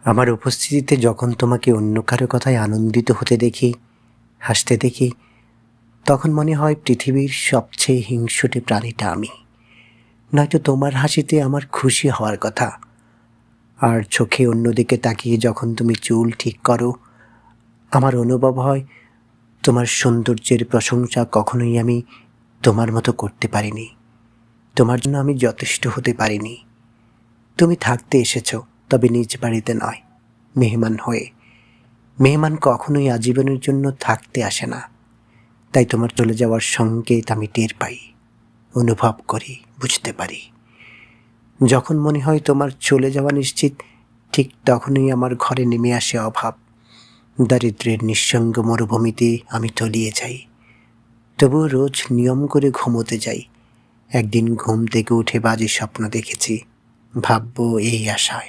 আমার উপস্থিতিতে যখন তোমাকে অন্য কারো কথায় আনন্দিত হতে দেখি, হাসতে দেখি, তখন মনে হয় পৃথিবীর সবচেয়ে হিংসুটে প্রাণীটা আমি। নয়তো তোমার হাসিতে আমার খুশি হওয়ার কথা। আর চোখে অন্যদিকে তাকিয়ে যখন তুমি চুল ঠিক করো, আমার অনুভব হয় তোমার সৌন্দর্যের প্রশংসা কখনোই আমি তোমার মতো করতে পারিনি। তোমার জন্য আমি যথেষ্ট হতে পারিনি। তুমি থাকতে এসেছো, তবে নিজ বাড়িতে নয়, মেহমান হয়ে। মেহমান কখনোই আজীবনের জন্য থাকতে আসে না। তাই তোমার চলে যাওয়ার সংকেত আমি টের পাই, অনুভব করি, বুঝতে পারি। যখন মনে হয় তোমার চলে যাওয়া নিশ্চিত, ঠিক তখনই আমার ঘরে নেমে আসে অভাব। দারিদ্র্যের নিঃসঙ্গ মরুভূমিতে আমি তলিয়ে যাই। তবুও রোজ নিয়ম করে ঘুমোতে যাই। একদিন ঘুম থেকে উঠে বাজে স্বপ্ন দেখেছি, ভাববো এই আশায়।